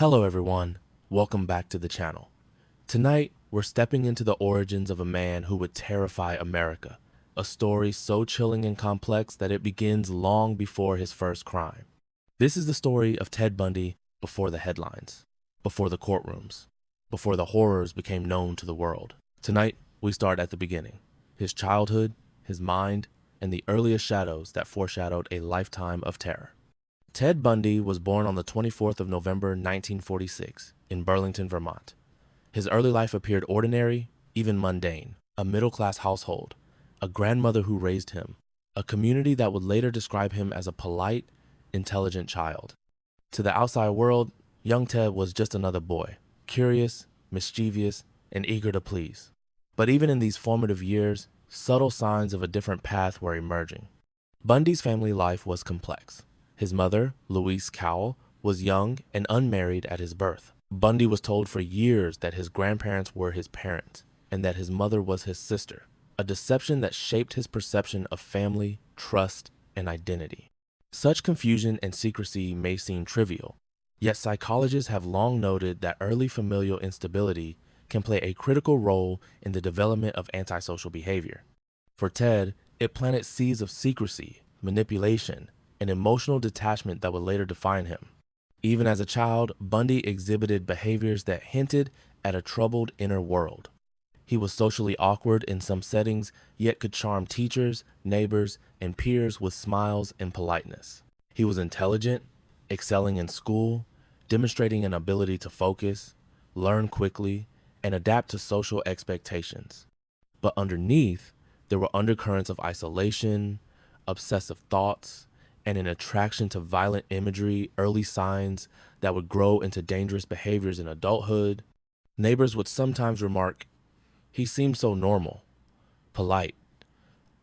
Hello everyone, welcome back to the channel. Tonight, we're stepping into the origins of a man who would terrify America, a story so chilling and complex that it begins long before his first crime. This is the story of Ted Bundy before the headlines, before the courtrooms, before the horrors became known to the world. Tonight, we start at the beginning, his childhood, his mind, and the earliest shadows that foreshadowed a lifetime of terror. Ted Bundy was born on the 24th of November 1946 in Burlington, Vermont. His early life appeared ordinary, even mundane, a middle-class household, a grandmother who raised him, a community that would later describe him as a polite, intelligent child. To the outside world, young Ted was just another boy, curious, mischievous, and eager to please. But even in these formative years, subtle signs of a different path were emerging. Bundy's family life was complex. His mother, Louise Cowell, was young and unmarried at his birth. Bundy was told for years that his grandparents were his parents and that his mother was his sister, a deception that shaped his perception of family, trust, and identity. Such confusion and secrecy may seem trivial, yet psychologists have long noted that early familial instability can play a critical role in the development of antisocial behavior. For Ted, it planted seeds of secrecy, manipulation, and emotional detachment that would later define him. Even as a child, Bundy exhibited behaviors that hinted at a troubled inner world. He was socially awkward in some settings, yet could charm teachers, neighbors, and peers with smiles and politeness. He was intelligent, excelling in school, demonstrating an ability to focus, learn quickly, and adapt to social expectations. But underneath, there were undercurrents of isolation, obsessive thoughts, and an attraction to violent imagery, early signs that would grow into dangerous behaviors in adulthood. Neighbors would sometimes remark, "He seemed so normal, polite,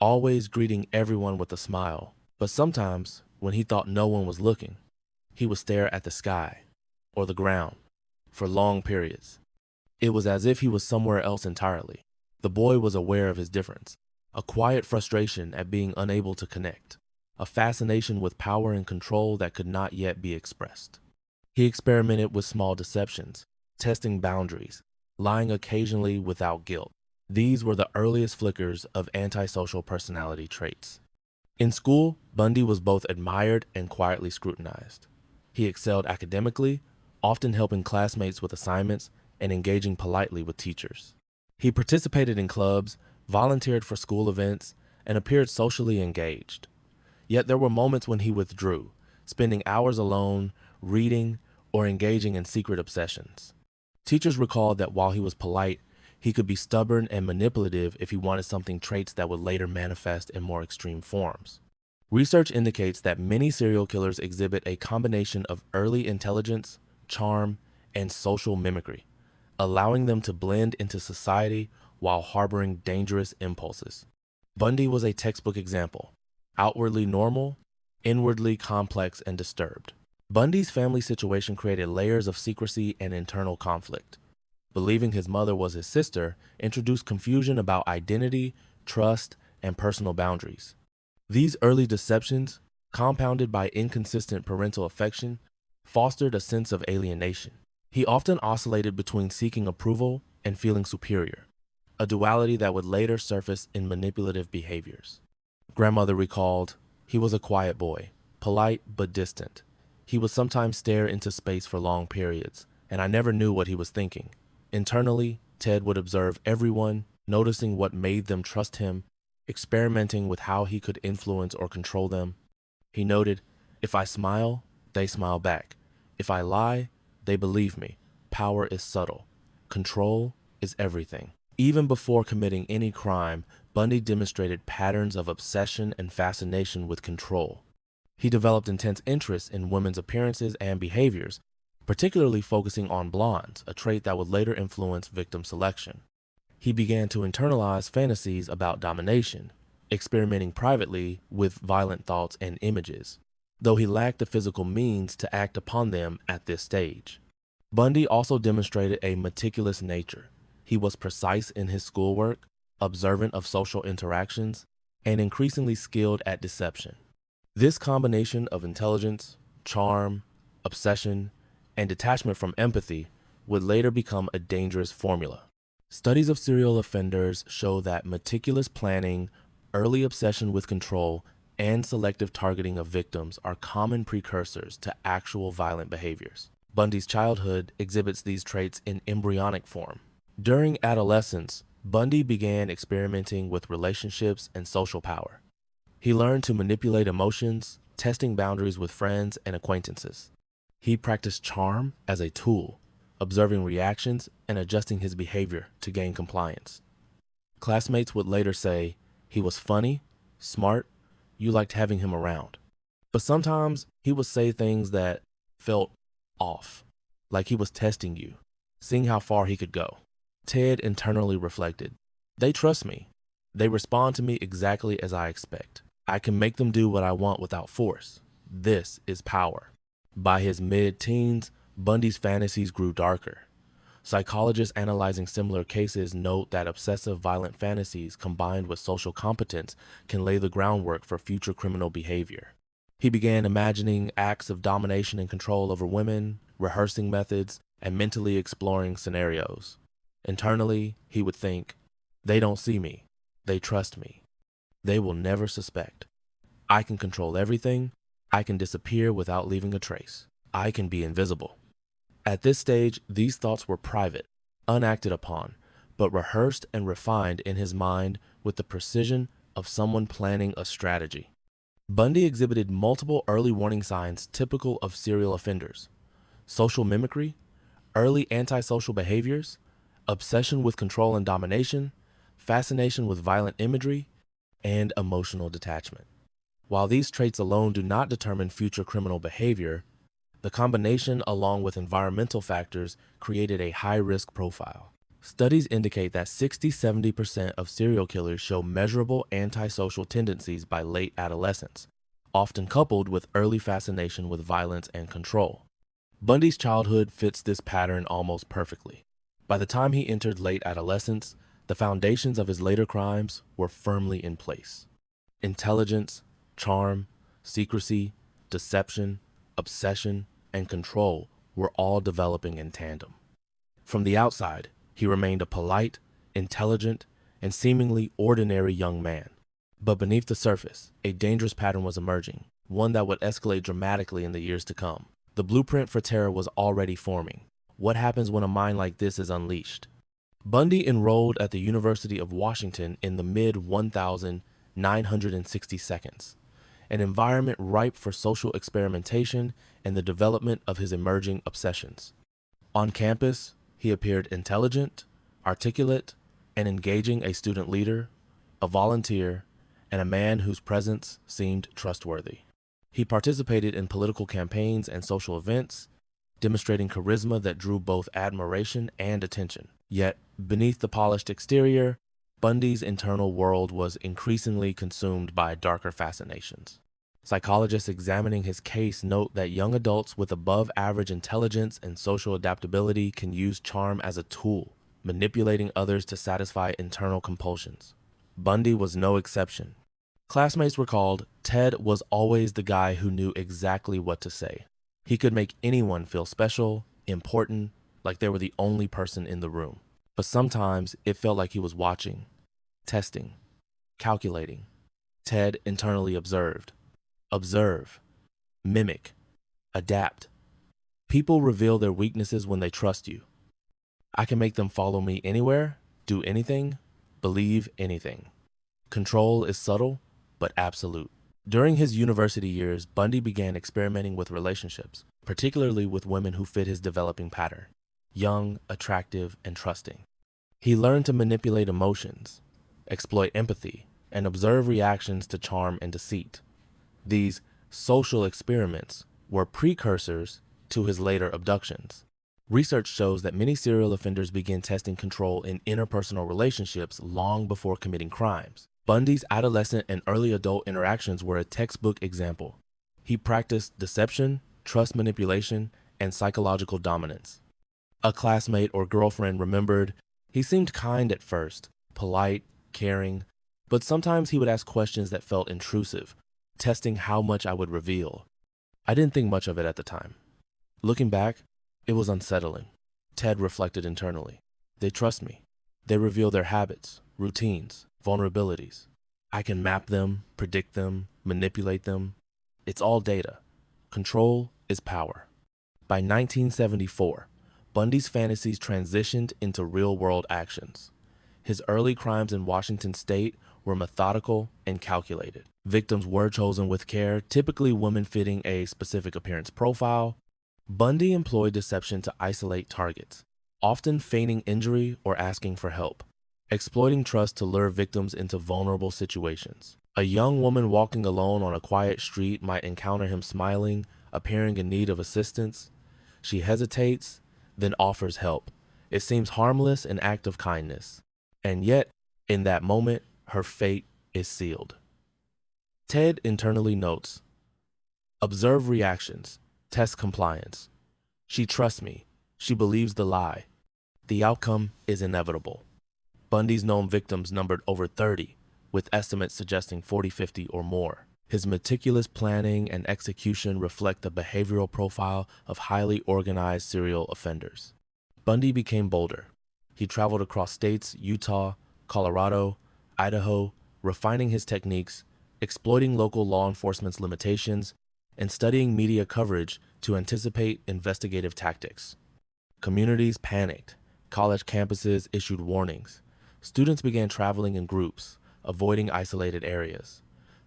always greeting everyone with a smile." But sometimes, when he thought no one was looking, he would stare at the sky or the ground for long periods. It was as if he was somewhere else entirely. The boy was aware of his difference, a quiet frustration at being unable to connect, a fascination with power and control that could not yet be expressed. He experimented with small deceptions, testing boundaries, lying occasionally without guilt. These were the earliest flickers of antisocial personality traits. In school, Bundy was both admired and quietly scrutinized. He excelled academically, often helping classmates with assignments and engaging politely with teachers. He participated in clubs, volunteered for school events, and appeared socially engaged. Yet there were moments when he withdrew, spending hours alone, reading, or engaging in secret obsessions. Teachers recalled that while he was polite, he could be stubborn and manipulative if he wanted something, traits that would later manifest in more extreme forms. Research indicates that many serial killers exhibit a combination of early intelligence, charm, and social mimicry, allowing them to blend into society while harboring dangerous impulses. Bundy was a textbook example. Outwardly normal, inwardly complex and disturbed. Bundy's family situation created layers of secrecy and internal conflict. Believing his mother was his sister introduced confusion about identity, trust, and personal boundaries. These early deceptions, compounded by inconsistent parental affection, fostered a sense of alienation. He often oscillated between seeking approval and feeling superior, a duality that would later surface in manipulative behaviors. Grandmother recalled, "He was a quiet boy, polite but distant. He would sometimes stare into space for long periods, and I never knew what he was thinking." Internally, Ted would observe everyone, noticing what made them trust him, experimenting with how he could influence or control them. He noted, "If I smile, they smile back. If I lie, they believe me. Power is subtle. Control is everything." Even before committing any crime, Bundy demonstrated patterns of obsession and fascination with control. He developed intense interest in women's appearances and behaviors, particularly focusing on blondes, a trait that would later influence victim selection. He began to internalize fantasies about domination, experimenting privately with violent thoughts and images, though he lacked the physical means to act upon them at this stage. Bundy also demonstrated a meticulous nature. He was precise in his schoolwork, observant of social interactions, and increasingly skilled at deception. This combination of intelligence, charm, obsession, and detachment from empathy would later become a dangerous formula. Studies of serial offenders show that meticulous planning, early obsession with control, and selective targeting of victims are common precursors to actual violent behaviors. Bundy's childhood exhibits these traits in embryonic form. During adolescence, Bundy began experimenting with relationships and social power. He learned to manipulate emotions, testing boundaries with friends and acquaintances. He practiced charm as a tool, observing reactions and adjusting his behavior to gain compliance. Classmates would later say he was funny, smart, you liked having him around. But sometimes he would say things that felt off, like he was testing you, seeing how far he could go. Ted internally reflected, "They trust me. They respond to me exactly as I expect. I can make them do what I want without force. This is power." By his mid-teens, Bundy's fantasies grew darker. Psychologists analyzing similar cases note that obsessive violent fantasies combined with social competence can lay the groundwork for future criminal behavior. He began imagining acts of domination and control over women, rehearsing methods, and mentally exploring scenarios. Internally, he would think, "They don't see me. They trust me. They will never suspect. I can control everything. I can disappear without leaving a trace. I can be invisible." At this stage, these thoughts were private, unacted upon, but rehearsed and refined in his mind with the precision of someone planning a strategy. Bundy exhibited multiple early warning signs typical of serial offenders: social mimicry, early antisocial behaviors, obsession with control and domination, fascination with violent imagery, and emotional detachment. While these traits alone do not determine future criminal behavior, the combination, along with environmental factors, created a high-risk profile. Studies indicate that 60–70% of serial killers show measurable antisocial tendencies by late adolescence, often coupled with early fascination with violence and control. Bundy's childhood fits this pattern almost perfectly. By the time he entered late adolescence, the foundations of his later crimes were firmly in place. Intelligence, charm, secrecy, deception, obsession, and control were all developing in tandem. From the outside, he remained a polite, intelligent, and seemingly ordinary young man. But beneath the surface, a dangerous pattern was emerging, one that would escalate dramatically in the years to come. The blueprint for terror was already forming. What happens when a mind like this is unleashed? Bundy enrolled at the University of Washington in the mid-1960s, an environment ripe for social experimentation and the development of his emerging obsessions. On campus, he appeared intelligent, articulate, and engaging, a student leader, a volunteer, and a man whose presence seemed trustworthy. He participated in political campaigns and social events, demonstrating charisma that drew both admiration and attention. Yet, beneath the polished exterior, Bundy's internal world was increasingly consumed by darker fascinations. Psychologists examining his case note that young adults with above-average intelligence and social adaptability can use charm as a tool, manipulating others to satisfy internal compulsions. Bundy was no exception. Classmates recalled Ted was always the guy who knew exactly what to say. He could make anyone feel special, important, like they were the only person in the room. But sometimes it felt like he was watching, testing, calculating. Ted internally observed. Observe, mimic, adapt. People reveal their weaknesses when they trust you. I can make them follow me anywhere, do anything, believe anything. Control is subtle, but absolute. During his university years, Bundy began experimenting with relationships, particularly with women who fit his developing pattern: young, attractive, and trusting. He learned to manipulate emotions, exploit empathy, and observe reactions to charm and deceit. These social experiments were precursors to his later abductions. Research shows that many serial offenders begin testing control in interpersonal relationships long before committing crimes. Bundy's adolescent and early adult interactions were a textbook example. He practiced deception, trust manipulation, and psychological dominance. A classmate or girlfriend remembered, he seemed kind at first, polite, caring, but sometimes he would ask questions that felt intrusive, testing how much I would reveal. I didn't think much of it at the time. Looking back, It was unsettling. Ted reflected internally. They trust me. They reveal their habits, routines, vulnerabilities. I can map them, predict them, manipulate them. It's all data. Control is power. By 1974, Bundy's fantasies transitioned into real-world actions. His early crimes in Washington state were methodical and calculated. Victims were chosen with care, typically women fitting a specific appearance profile. Bundy employed deception to isolate targets, often feigning injury or asking for help, exploiting trust to lure victims into vulnerable situations. A young woman walking alone on a quiet street might encounter him smiling, appearing in need of assistance. She hesitates, then offers help. It seems harmless, an act of kindness. And yet, in that moment, her fate is sealed. Ted internally notes, observe reactions, test compliance. She trusts me. She believes the lie. The outcome is inevitable. Bundy's known victims numbered over 30, with estimates suggesting 40, 50 or more. His meticulous planning and execution reflect the behavioral profile of highly organized serial offenders. Bundy became bolder. He traveled across states, Utah, Colorado, Idaho, refining his techniques, exploiting local law enforcement's limitations, and studying media coverage to anticipate investigative tactics. Communities panicked. College campuses issued warnings. Students began traveling in groups, avoiding isolated areas.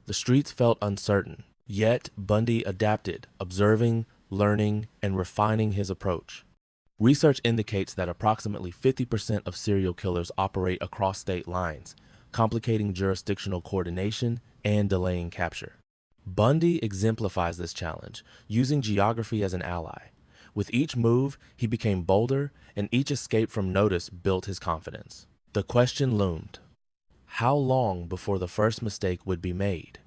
The streets felt uncertain, yet Bundy adapted, observing, learning, and refining his approach. Research indicates that approximately 50% of serial killers operate across state lines, complicating jurisdictional coordination and delaying capture. Bundy exemplifies this challenge, using geography as an ally. With each move, he became bolder, and each escape from notice built his confidence. The question loomed: how long before the first mistake would be made?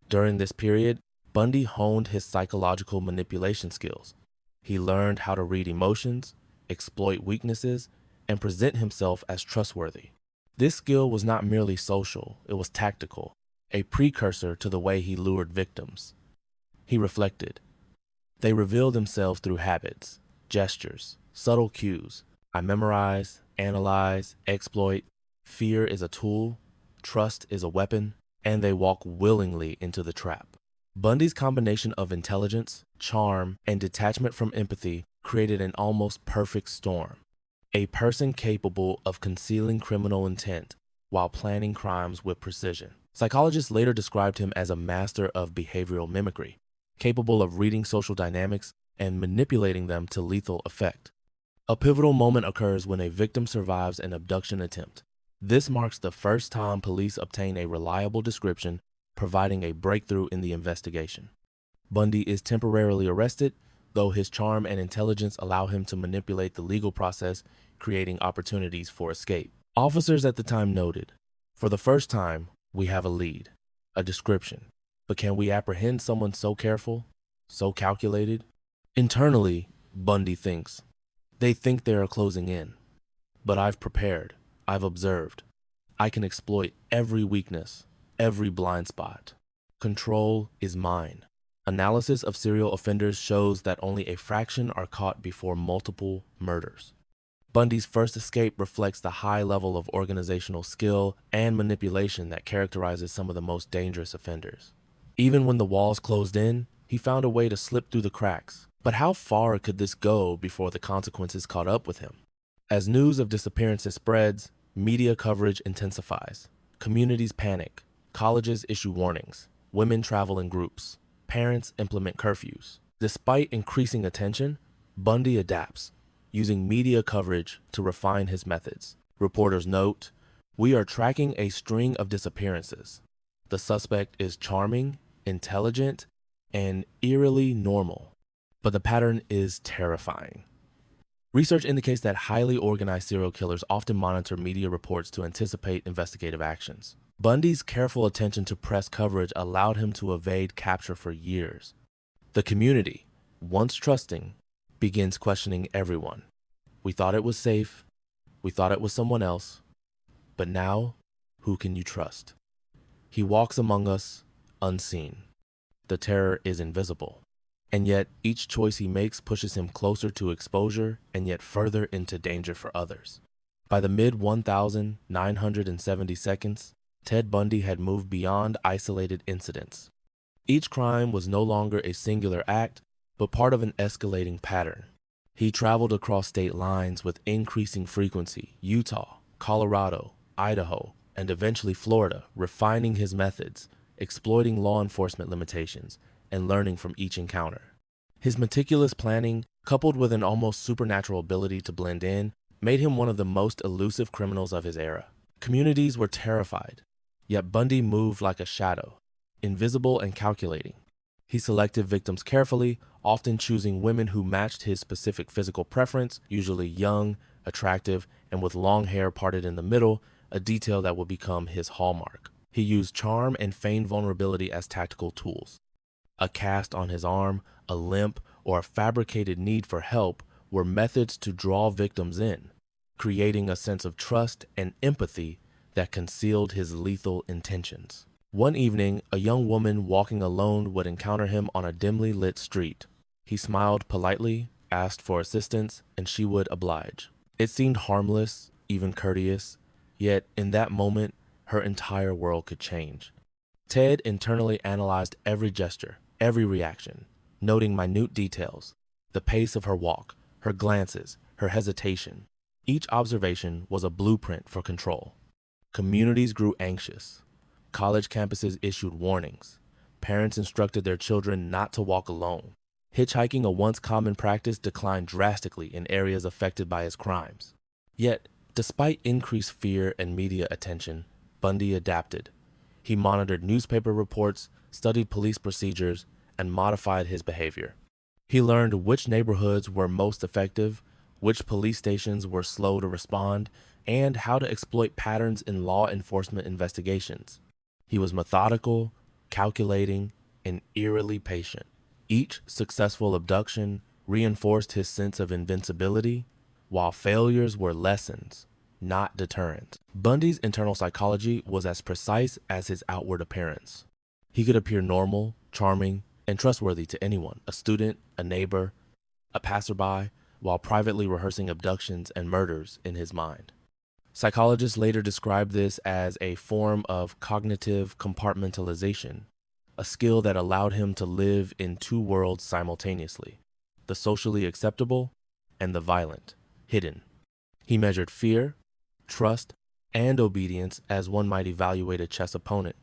During this period, Bundy honed his psychological manipulation skills. He learned how to read emotions, exploit weaknesses, and present himself as trustworthy. This skill was not merely social, it was tactical, a precursor to the way he lured victims. He reflected. They reveal themselves through habits, gestures, subtle cues. I memorize, analyze, exploit. Fear is a tool, trust is a weapon, and they walk willingly into the trap. Bundy's combination of intelligence, charm, and detachment from empathy created an almost perfect storm. A person capable of concealing criminal intent while planning crimes with precision. Psychologists later described him as a master of behavioral mimicry, capable of reading social dynamics and manipulating them to lethal effect. A pivotal moment occurs when a victim survives an abduction attempt. This marks the first time police obtain a reliable description, providing a breakthrough in the investigation. Bundy is temporarily arrested, though his charm and intelligence allow him to manipulate the legal process, creating opportunities for escape. Officers at the time noted, for the first time, we have a lead, a description. But can we apprehend someone so careful, so calculated? Internally, Bundy thinks. They think they are closing in. But I've prepared. I've observed. I can exploit every weakness, every blind spot. Control is mine. Analysis of serial offenders shows that only a fraction are caught before multiple murders. Bundy's first escape reflects the high level of organizational skill and manipulation that characterizes some of the most dangerous offenders. Even when the walls closed in, he found a way to slip through the cracks. But how far could this go before the consequences caught up with him? As news of disappearances spreads, media coverage intensifies. Communities panic. Colleges issue warnings. Women travel in groups. Parents implement curfews. Despite increasing attention, Bundy adapts, using media coverage to refine his methods. Reporters note, we are tracking a string of disappearances. The suspect is charming, intelligent, and eerily normal. But the pattern is terrifying. Research indicates that highly organized serial killers often monitor media reports to anticipate investigative actions. Bundy's careful attention to press coverage allowed him to evade capture for years. The community, once trusting, begins questioning everyone. We thought it was safe. We thought it was someone else. But now, who can you trust? He walks among us, unseen. The terror is invisible. And yet, each choice he makes pushes him closer to exposure and yet further into danger for others. By the mid 1970 seconds, Ted Bundy had moved beyond isolated incidents. Each crime was no longer a singular act, but part of an escalating pattern. He traveled across state lines with increasing frequency: Utah, Colorado, Idaho, and eventually Florida, refining his methods, exploiting law enforcement limitations, and learning from each encounter. His meticulous planning, coupled with an almost supernatural ability to blend in, made him one of the most elusive criminals of his era. Communities were terrified, yet Bundy moved like a shadow, invisible and calculating. He selected victims carefully, often choosing women who matched his specific physical preference, usually young, attractive, and with long hair parted in the middle, a detail that would become his hallmark. He used charm and feigned vulnerability as tactical tools. A cast on his arm, a limp, or a fabricated need for help were methods to draw victims in, creating a sense of trust and empathy that concealed his lethal intentions. One evening, a young woman walking alone would encounter him on a dimly lit street. He smiled politely, asked for assistance, and she would oblige. It seemed harmless, even courteous, yet in that moment, her entire world could change. Ted internally analyzed every gesture, every reaction, noting minute details: the pace of her walk, her glances, her hesitation. Each observation was a blueprint for control. Communities grew anxious. College campuses issued warnings. Parents instructed their children not to walk alone. Hitchhiking, a once common practice, declined drastically in areas affected by his crimes. Yet, despite increased fear and media attention, Bundy adapted. He monitored newspaper reports, studied police procedures, and modified his behavior. He learned which neighborhoods were most effective, which police stations were slow to respond, and how to exploit patterns in law enforcement investigations. He was methodical, calculating, and eerily patient. Each successful abduction reinforced his sense of invincibility, while failures were lessons, not deterrents. Bundy's internal psychology was as precise as his outward appearance. He could appear normal, charming, and trustworthy to anyone: a student, a neighbor, a passerby, while privately rehearsing abductions and murders in his mind. Psychologists later described this as a form of cognitive compartmentalization, a skill that allowed him to live in two worlds simultaneously: the socially acceptable and the violent, hidden. He measured fear, trust, and obedience as one might evaluate a chess opponent,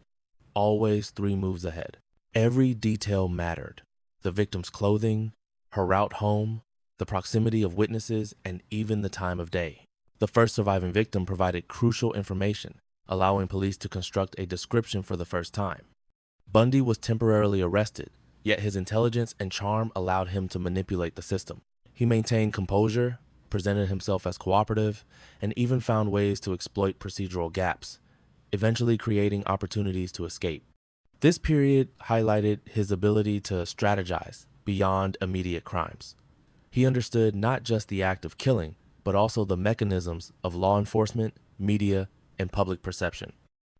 always 3 moves ahead. Every detail mattered: the victim's clothing, her route home, the proximity of witnesses, and even the time of day. The first surviving victim provided crucial information, allowing police to construct a description for the first time. Bundy was temporarily arrested, yet his intelligence and charm allowed him to manipulate the system. He maintained composure, presented himself as cooperative, and even found ways to exploit procedural gaps, eventually creating opportunities to escape. This period highlighted his ability to strategize beyond immediate crimes. He understood not just the act of killing, but also the mechanisms of law enforcement, media, and public perception.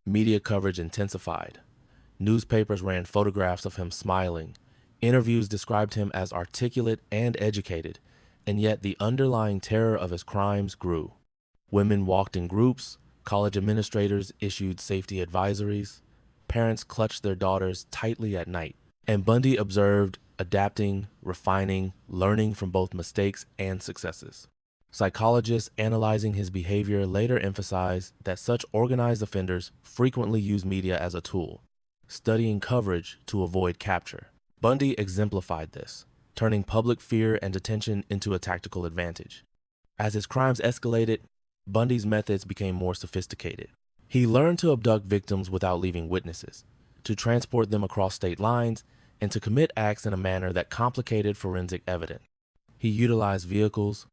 Media coverage intensified. Newspapers ran photographs of him smiling. Interviews described him as articulate and educated, and yet the underlying terror of his crimes grew. Women walked in groups, college administrators issued safety advisories, parents clutched their daughters tightly at night, and Bundy observed, adapting, refining, learning from both mistakes and successes. Psychologists analyzing his behavior later emphasized that such organized offenders frequently use media as a tool, studying coverage to avoid capture. Bundy exemplified this, turning public fear and attention into a tactical advantage. As his crimes escalated, Bundy's methods became more sophisticated. He learned to abduct victims without leaving witnesses, to transport them across state lines, and to commit acts in a manner that complicated forensic evidence. He utilized vehicles,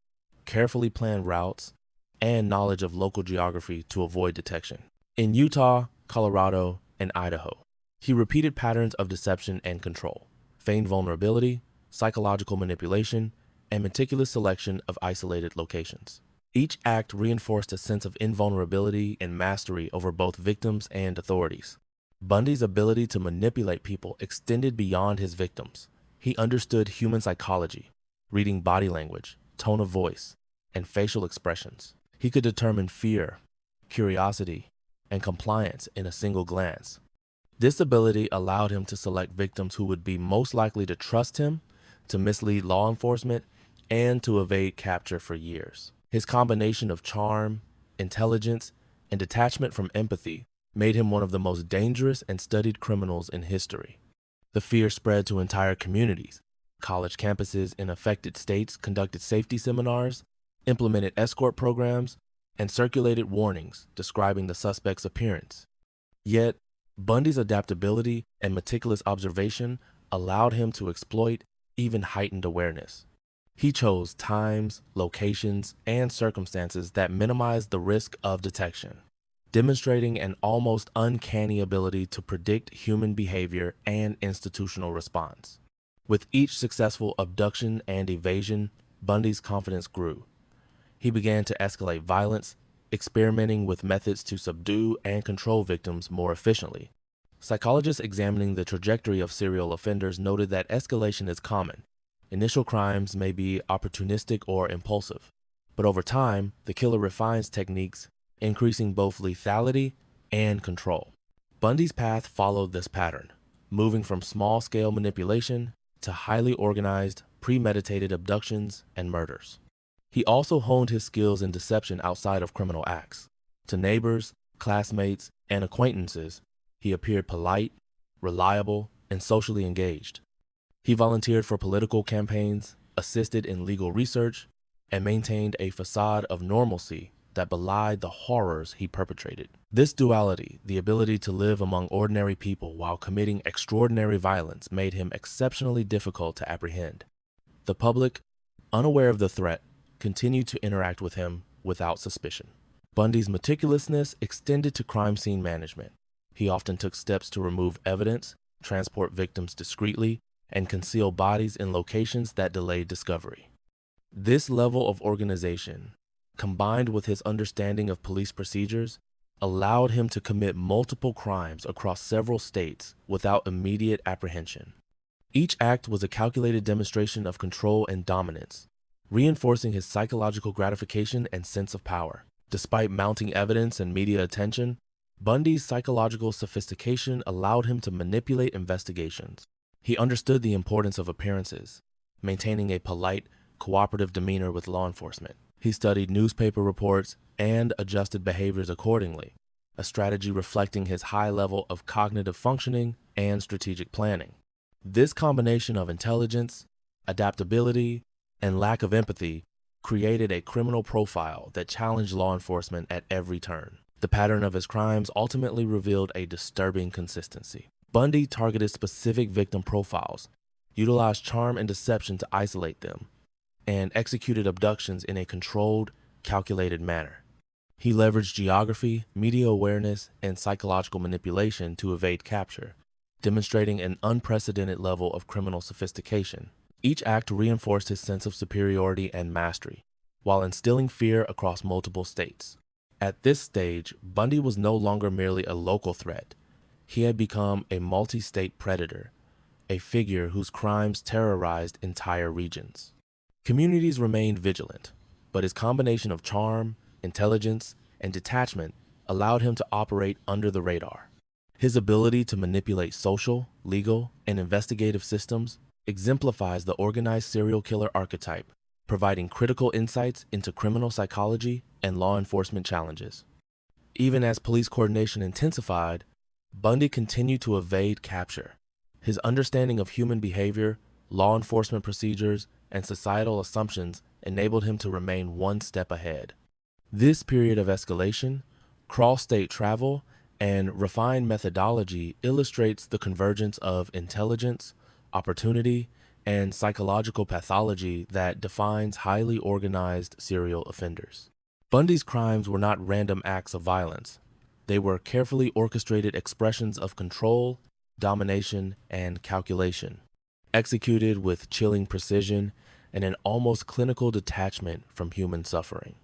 carefully planned routes, and knowledge of local geography to avoid detection. In Utah, Colorado, and Idaho, he repeated patterns of deception and control: feigned vulnerability, psychological manipulation, and meticulous selection of isolated locations. Each act reinforced a sense of invulnerability and mastery over both victims and authorities. Bundy's ability to manipulate people extended beyond his victims. He understood human psychology, reading body language, tone of voice, and facial expressions. He could determine fear, curiosity, and compliance in a single glance. This ability allowed him to select victims who would be most likely to trust him, to mislead law enforcement, and to evade capture for years. His combination of charm, intelligence, and detachment from empathy made him one of the most dangerous and studied criminals in history. The fear spread to entire communities. College campuses in affected states conducted safety seminars, implemented escort programs, and circulated warnings describing the suspect's appearance. Yet, Bundy's adaptability and meticulous observation allowed him to exploit even heightened awareness. He chose times, locations, and circumstances that minimized the risk of detection, demonstrating an almost uncanny ability to predict human behavior and institutional response. With each successful abduction and evasion, Bundy's confidence grew. He began to escalate violence, experimenting with methods to subdue and control victims more efficiently. Psychologists examining the trajectory of serial offenders noted that escalation is common. Initial crimes may be opportunistic or impulsive, but over time, the killer refines techniques, increasing both lethality and control. Bundy's path followed this pattern, moving from small-scale manipulation to highly organized, premeditated abductions and murders. He also honed his skills in deception outside of criminal acts. To neighbors, classmates, and acquaintances, he appeared polite, reliable, and socially engaged. He volunteered for political campaigns, assisted in legal research, and maintained a facade of normalcy that belied the horrors he perpetrated. This duality, the ability to live among ordinary people while committing extraordinary violence, made him exceptionally difficult to apprehend. The public, unaware of the threat, continued to interact with him without suspicion. Bundy's meticulousness extended to crime scene management. He often took steps to remove evidence, transport victims discreetly, and conceal bodies in locations that delayed discovery. This level of organization, combined with his understanding of police procedures, allowed him to commit multiple crimes across several states without immediate apprehension. Each act was a calculated demonstration of control and dominance, reinforcing his psychological gratification and sense of power. Despite mounting evidence and media attention, Bundy's psychological sophistication allowed him to manipulate investigations. He understood the importance of appearances, maintaining a polite, cooperative demeanor with law enforcement. He studied newspaper reports and adjusted behaviors accordingly, a strategy reflecting his high level of cognitive functioning and strategic planning. This combination of intelligence, adaptability, and lack of empathy created a criminal profile that challenged law enforcement at every turn. The pattern of his crimes ultimately revealed a disturbing consistency. Bundy targeted specific victim profiles, utilized charm and deception to isolate them, and executed abductions in a controlled, calculated manner. He leveraged geography, media awareness, and psychological manipulation to evade capture, demonstrating an unprecedented level of criminal sophistication. Each act reinforced his sense of superiority and mastery, while instilling fear across multiple states. At this stage, Bundy was no longer merely a local threat. He had become a multi-state predator, a figure whose crimes terrorized entire regions. Communities remained vigilant, but his combination of charm, intelligence, and detachment allowed him to operate under the radar. His ability to manipulate social, legal, and investigative systems exemplifies the organized serial killer archetype, providing critical insights into criminal psychology and law enforcement challenges. Even as police coordination intensified, Bundy continued to evade capture. His understanding of human behavior, law enforcement procedures, and societal assumptions enabled him to remain one step ahead. This period of escalation, cross-state travel, and refined methodology illustrates the convergence of intelligence, opportunity, and psychological pathology that defines highly organized serial offenders. Bundy's crimes were not random acts of violence. They were carefully orchestrated expressions of control, domination, and calculation, executed with chilling precision and an almost clinical detachment from human suffering.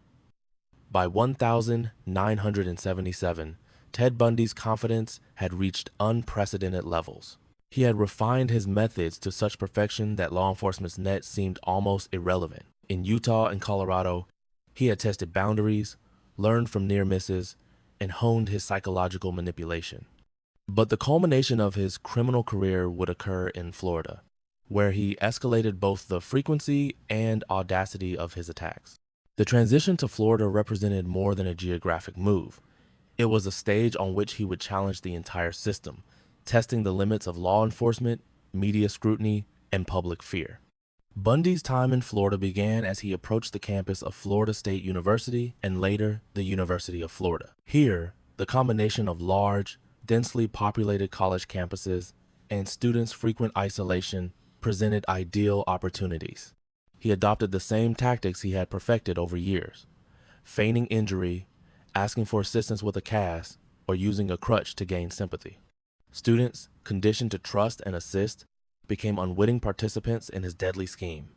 By 1977, Ted Bundy's confidence had reached unprecedented levels. He had refined his methods to such perfection that law enforcement's net seemed almost irrelevant. In Utah and Colorado, he had tested boundaries, learned from near misses, and honed his psychological manipulation. But the culmination of his criminal career would occur in Florida, where he escalated both the frequency and audacity of his attacks. The transition to Florida represented more than a geographic move. It was a stage on which he would challenge the entire system, testing the limits of law enforcement, media scrutiny, and public fear. Bundy's time in Florida began as he approached the campus of Florida State University and later the University of Florida. Here, the combination of large, densely populated college campuses and students' frequent isolation presented ideal opportunities. He adopted the same tactics he had perfected over years: feigning injury, asking for assistance with a cast, or using a crutch to gain sympathy. Students, conditioned to trust and assist, became unwitting participants in his deadly scheme.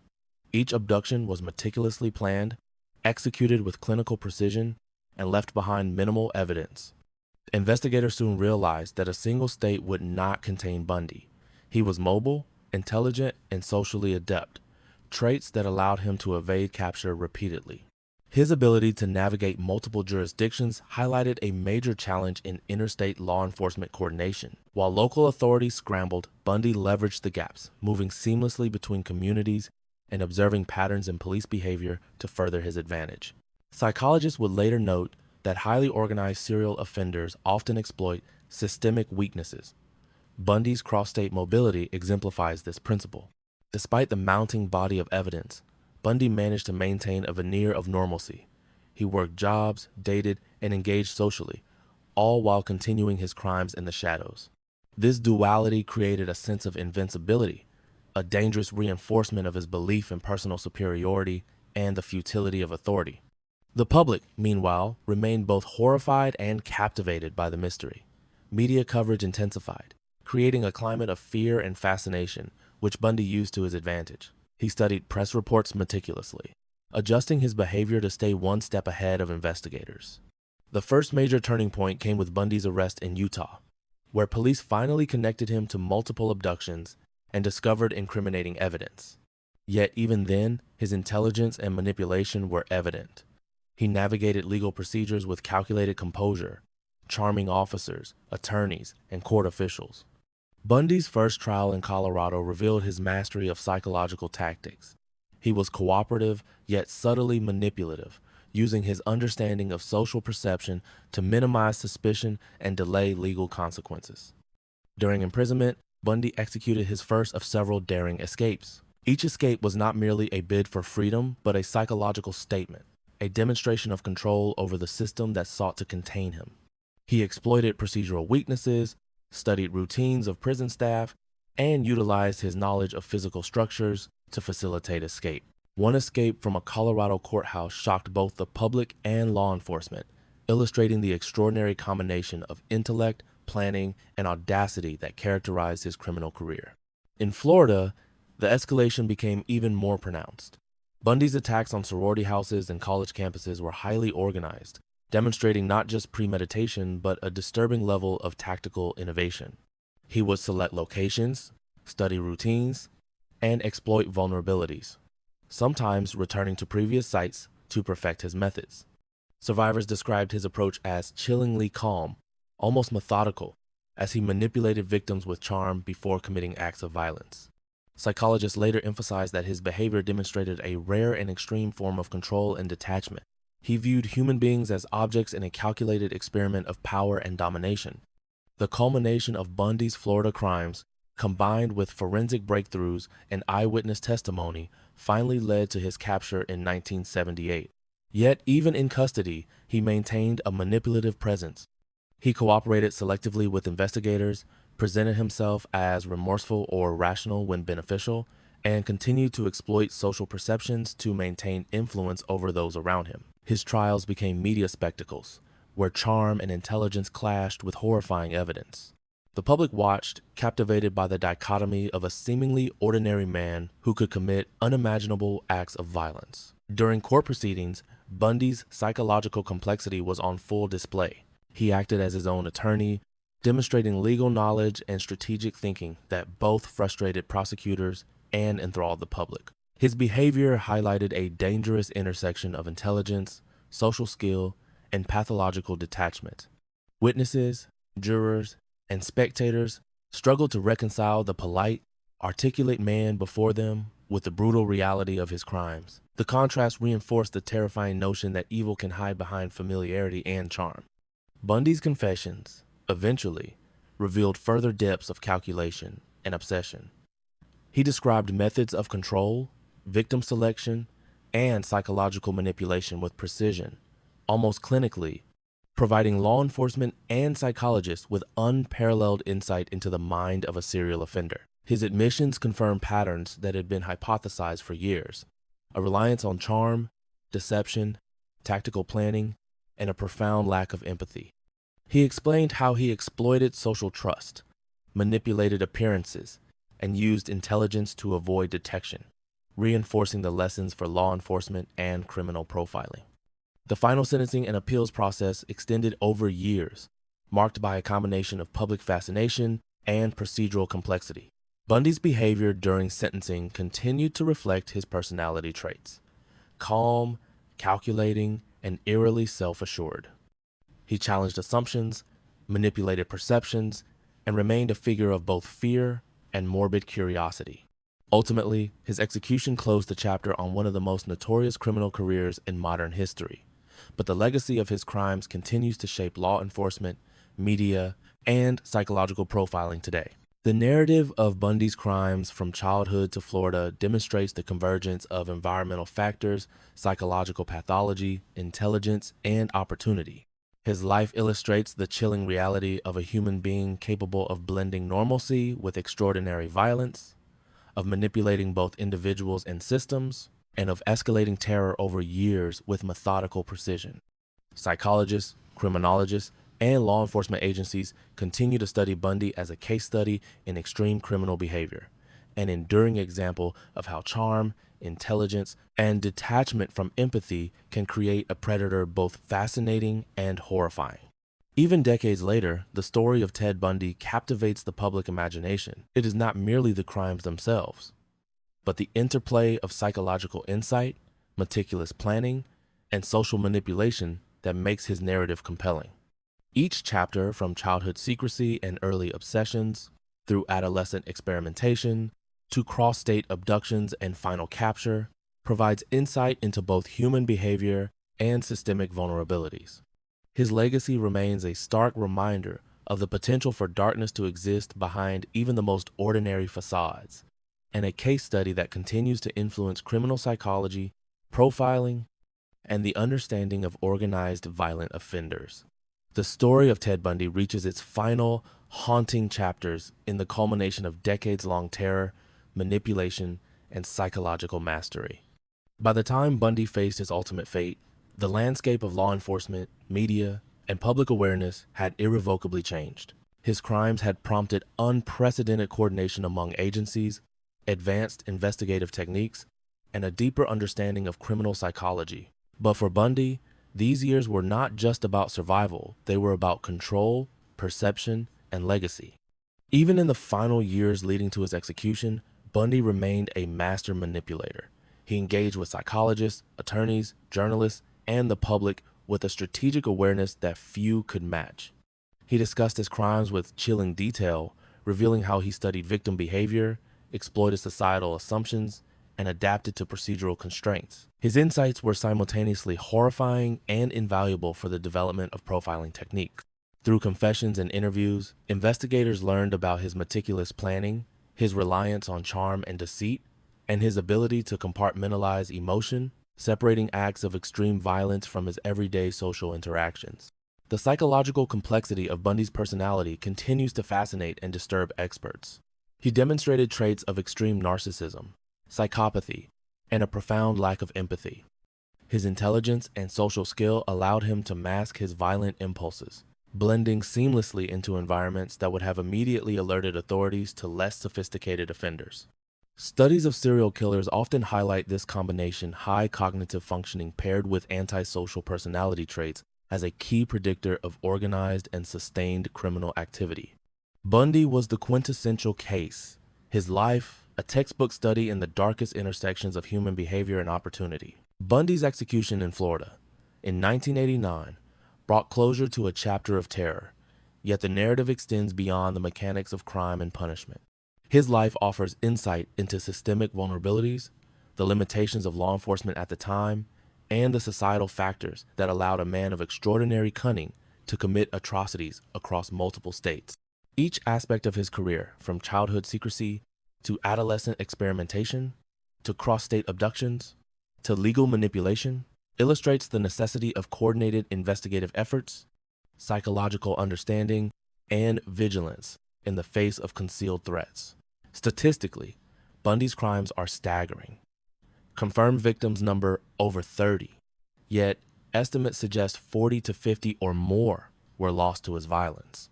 Each abduction was meticulously planned, executed with clinical precision, and left behind minimal evidence. Investigators soon realized that a single state would not contain Bundy. He was mobile, intelligent, and socially adept, traits that allowed him to evade capture repeatedly. His ability to navigate multiple jurisdictions highlighted a major challenge in interstate law enforcement coordination. While local authorities scrambled, Bundy leveraged the gaps, moving seamlessly between communities and observing patterns in police behavior to further his advantage. Psychologists would later note that highly organized serial offenders often exploit systemic weaknesses. Bundy's cross-state mobility exemplifies this principle. Despite the mounting body of evidence, Bundy managed to maintain a veneer of normalcy. He worked jobs, dated, and engaged socially, all while continuing his crimes in the shadows. This duality created a sense of invincibility, a dangerous reinforcement of his belief in personal superiority and the futility of authority. The public, meanwhile, remained both horrified and captivated by the mystery. Media coverage intensified, creating a climate of fear and fascination, which Bundy used to his advantage. He studied press reports meticulously, adjusting his behavior to stay one step ahead of investigators. The first major turning point came with Bundy's arrest in Utah, where police finally connected him to multiple abductions and discovered incriminating evidence. Yet even then, his intelligence and manipulation were evident. He navigated legal procedures with calculated composure, charming officers, attorneys, and court officials. Bundy's first trial in Colorado revealed his mastery of psychological tactics. He was cooperative, yet subtly manipulative, using his understanding of social perception to minimize suspicion and delay legal consequences. During imprisonment, Bundy executed his first of several daring escapes. Each escape was not merely a bid for freedom, but a psychological statement, a demonstration of control over the system that sought to contain him. He exploited procedural weaknesses, studied routines of prison staff, and utilized his knowledge of physical structures to facilitate escape. One escape from a Colorado courthouse shocked both the public and law enforcement, illustrating the extraordinary combination of intellect, planning, and audacity that characterized his criminal career. In Florida, the escalation became even more pronounced. Bundy's attacks on sorority houses and college campuses were highly organized, demonstrating not just premeditation, but a disturbing level of tactical innovation. He would select locations, study routines, and exploit vulnerabilities, sometimes returning to previous sites to perfect his methods. Survivors described his approach as chillingly calm, almost methodical, as he manipulated victims with charm before committing acts of violence. Psychologists later emphasized that his behavior demonstrated a rare and extreme form of control and detachment. He viewed human beings as objects in a calculated experiment of power and domination. The culmination of Bundy's Florida crimes, combined with forensic breakthroughs and eyewitness testimony, finally led to his capture in 1978. Yet, even in custody, he maintained a manipulative presence. He cooperated selectively with investigators, presented himself as remorseful or rational when beneficial, and continued to exploit social perceptions to maintain influence over those around him. His trials became media spectacles, where charm and intelligence clashed with horrifying evidence. The public watched, captivated by the dichotomy of a seemingly ordinary man who could commit unimaginable acts of violence. During court proceedings, Bundy's psychological complexity was on full display. He acted as his own attorney, demonstrating legal knowledge and strategic thinking that both frustrated prosecutors and enthralled the public. His behavior highlighted a dangerous intersection of intelligence, social skill, and pathological detachment. Witnesses, jurors, and spectators struggled to reconcile the polite, articulate man before them with the brutal reality of his crimes. The contrast reinforced the terrifying notion that evil can hide behind familiarity and charm. Bundy's confessions, eventually, revealed further depths of calculation and obsession. He described methods of control, victim selection, and psychological manipulation with precision, almost clinically, providing law enforcement and psychologists with unparalleled insight into the mind of a serial offender. His admissions confirmed patterns that had been hypothesized for years: a reliance on charm, deception, tactical planning, and a profound lack of empathy. He explained how he exploited social trust, manipulated appearances, and used intelligence to avoid detection, reinforcing the lessons for law enforcement and criminal profiling. The final sentencing and appeals process extended over years, marked by a combination of public fascination and procedural complexity. Bundy's behavior during sentencing continued to reflect his personality traits: calm, calculating, and eerily self-assured. He challenged assumptions, manipulated perceptions, and remained a figure of both fear and morbid curiosity. Ultimately, his execution closed the chapter on one of the most notorious criminal careers in modern history. But the legacy of his crimes continues to shape law enforcement, media, and psychological profiling today. The narrative of Bundy's crimes from childhood to Florida demonstrates the convergence of environmental factors, psychological pathology, intelligence, and opportunity. His life illustrates the chilling reality of a human being capable of blending normalcy with extraordinary violence, of manipulating both individuals and systems, and of escalating terror over years with methodical precision. Psychologists, criminologists, and law enforcement agencies continue to study Bundy as a case study in extreme criminal behavior, an enduring example of how charm, intelligence, and detachment from empathy can create a predator both fascinating and horrifying. Even decades later, the story of Ted Bundy captivates the public imagination. It is not merely the crimes themselves, but the interplay of psychological insight, meticulous planning, and social manipulation that makes his narrative compelling. Each chapter, from childhood secrecy and early obsessions, through adolescent experimentation, to cross-state abductions and final capture, provides insight into both human behavior and systemic vulnerabilities. His legacy remains a stark reminder of the potential for darkness to exist behind even the most ordinary facades, and a case study that continues to influence criminal psychology, profiling, and the understanding of organized violent offenders. The story of Ted Bundy reaches its final, haunting chapters in the culmination of decades-long terror, manipulation, and psychological mastery. By the time Bundy faced his ultimate fate, the landscape of law enforcement, media, and public awareness had irrevocably changed. His crimes had prompted unprecedented coordination among agencies, advanced investigative techniques, and a deeper understanding of criminal psychology. But for Bundy, these years were not just about survival, they were about control, perception, and legacy. Even in the final years leading to his execution, Bundy remained a master manipulator. He engaged with psychologists, attorneys, journalists, and the public with a strategic awareness that few could match. He discussed his crimes with chilling detail, revealing how he studied victim behavior, exploited societal assumptions, and adapted to procedural constraints. His insights were simultaneously horrifying and invaluable for the development of profiling techniques. Through confessions and interviews, investigators learned about his meticulous planning, his reliance on charm and deceit, and his ability to compartmentalize emotion, separating acts of extreme violence from his everyday social interactions. The psychological complexity of Bundy's personality continues to fascinate and disturb experts. He demonstrated traits of extreme narcissism, psychopathy, and a profound lack of empathy. His intelligence and social skill allowed him to mask his violent impulses, blending seamlessly into environments that would have immediately alerted authorities to less sophisticated offenders. Studies of serial killers often highlight this combination: high cognitive functioning paired with antisocial personality traits as a key predictor of organized and sustained criminal activity. Bundy was the quintessential case, his life a textbook study in the darkest intersections of human behavior and opportunity. Bundy's execution in Florida in 1989 brought closure to a chapter of terror, yet the narrative extends beyond the mechanics of crime and punishment. His life offers insight into systemic vulnerabilities, the limitations of law enforcement at the time, and the societal factors that allowed a man of extraordinary cunning to commit atrocities across multiple states. Each aspect of his career, from childhood secrecy to adolescent experimentation to cross-state abductions to legal manipulation, illustrates the necessity of coordinated investigative efforts, psychological understanding, and vigilance in the face of concealed threats. Statistically, Bundy's crimes are staggering. Confirmed victims number over 30, yet estimates suggest 40 to 50 or more were lost to his violence.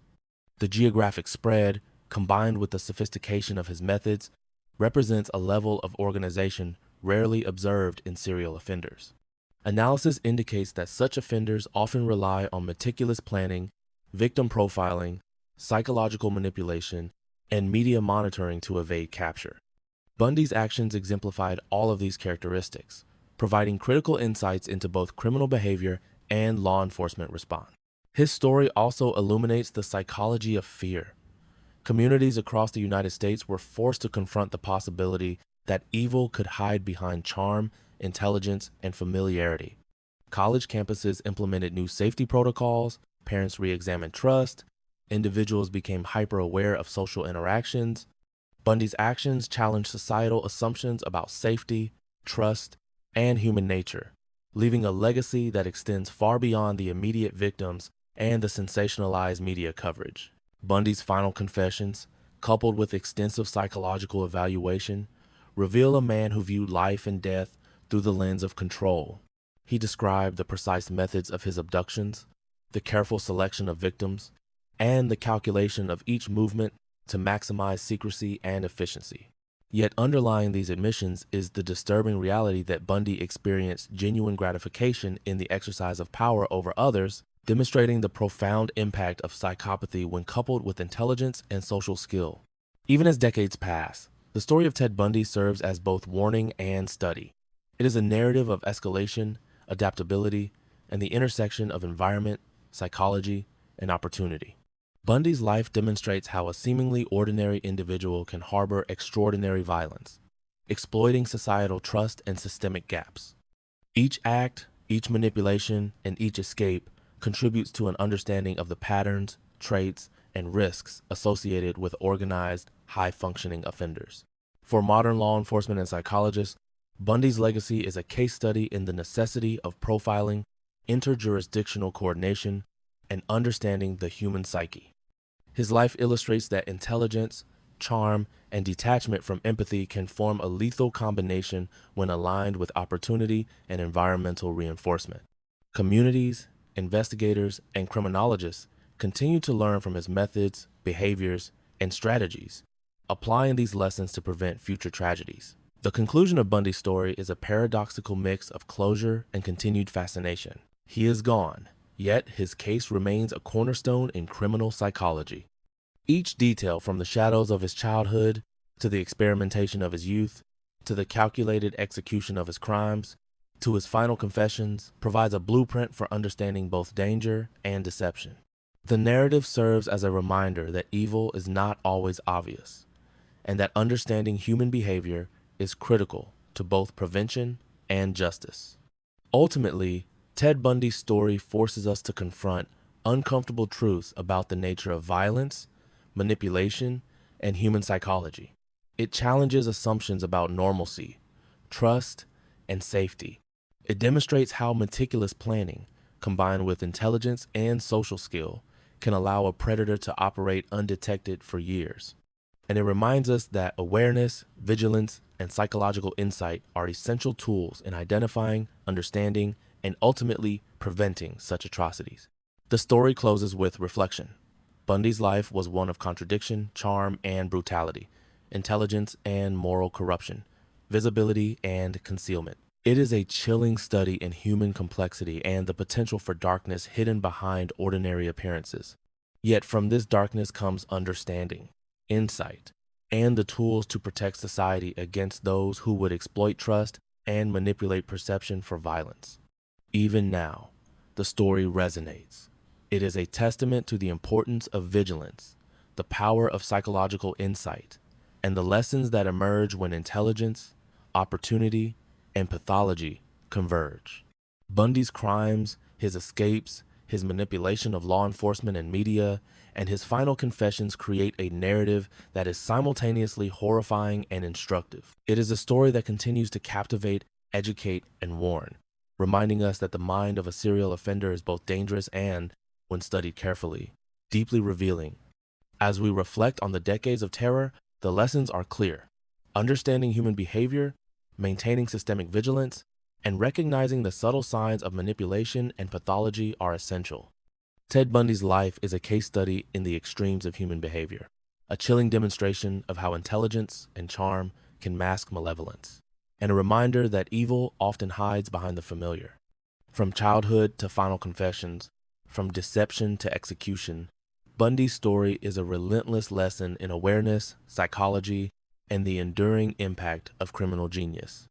The geographic spread, combined with the sophistication of his methods, represents a level of organization rarely observed in serial offenders. Analysis indicates that such offenders often rely on meticulous planning, victim profiling, psychological manipulation, and media monitoring to evade capture. Bundy's actions exemplified all of these characteristics, providing critical insights into both criminal behavior and law enforcement response. His story also illuminates the psychology of fear. Communities across the United States were forced to confront the possibility that evil could hide behind charm, intelligence, and familiarity. College campuses implemented new safety protocols, parents re-examined trust, individuals became hyper-aware of social interactions. Bundy's actions challenged societal assumptions about safety, trust, and human nature, leaving a legacy that extends far beyond the immediate victims and the sensationalized media coverage. Bundy's final confessions, coupled with extensive psychological evaluation, reveal a man who viewed life and death through the lens of control. He described the precise methods of his abductions, the careful selection of victims, and the calculation of each movement to maximize secrecy and efficiency. Yet underlying these admissions is the disturbing reality that Bundy experienced genuine gratification in the exercise of power over others, demonstrating the profound impact of psychopathy when coupled with intelligence and social skill. Even as decades pass, the story of Ted Bundy serves as both warning and study. It is a narrative of escalation, adaptability, and the intersection of environment, psychology, and opportunity. Bundy's life demonstrates how a seemingly ordinary individual can harbor extraordinary violence, exploiting societal trust and systemic gaps. Each act, each manipulation, and each escape contributes to an understanding of the patterns, traits, and risks associated with organized, high-functioning offenders. For modern law enforcement and psychologists, Bundy's legacy is a case study in the necessity of profiling, interjurisdictional coordination, and understanding the human psyche. His life illustrates that intelligence, charm, and detachment from empathy can form a lethal combination when aligned with opportunity and environmental reinforcement. Communities, investigators, and criminologists continue to learn from his methods, behaviors, and strategies, applying these lessons to prevent future tragedies. The conclusion of Bundy's story is a paradoxical mix of closure and continued fascination. He is gone, yet his case remains a cornerstone in criminal psychology. Each detail, from the shadows of his childhood to the experimentation of his youth, to the calculated execution of his crimes, to his final confessions, provides a blueprint for understanding both danger and deception. The narrative serves as a reminder that evil is not always obvious, and that understanding human behavior is critical to both prevention and justice. Ultimately, Ted Bundy's story forces us to confront uncomfortable truths about the nature of violence, manipulation, and human psychology. It challenges assumptions about normalcy, trust, and safety. It demonstrates how meticulous planning, combined with intelligence and social skill, can allow a predator to operate undetected for years. And it reminds us that awareness, vigilance, and psychological insight are essential tools in identifying, understanding, and ultimately preventing such atrocities. The story closes with reflection. Bundy's life was one of contradiction, charm, and brutality, intelligence and moral corruption, visibility and concealment. It is a chilling study in human complexity and the potential for darkness hidden behind ordinary appearances. Yet from this darkness comes understanding, insight, and the tools to protect society against those who would exploit trust and manipulate perception for violence. Even now, the story resonates. It is a testament to the importance of vigilance, the power of psychological insight, and the lessons that emerge when intelligence, opportunity, and pathology converge. Bundy's crimes, his escapes, his manipulation of law enforcement and media, and his final confessions create a narrative that is simultaneously horrifying and instructive. It is a story that continues to captivate, educate, and warn, reminding us that the mind of a serial offender is both dangerous and, when studied carefully, deeply revealing. As we reflect on the decades of terror, the lessons are clear. Understanding human behavior, maintaining systemic vigilance, and recognizing the subtle signs of manipulation and pathology are essential. Ted Bundy's life is a case study in the extremes of human behavior, a chilling demonstration of how intelligence and charm can mask malevolence, and a reminder that evil often hides behind the familiar. From childhood to final confessions, from deception to execution, Bundy's story is a relentless lesson in awareness, psychology, and the enduring impact of criminal genius.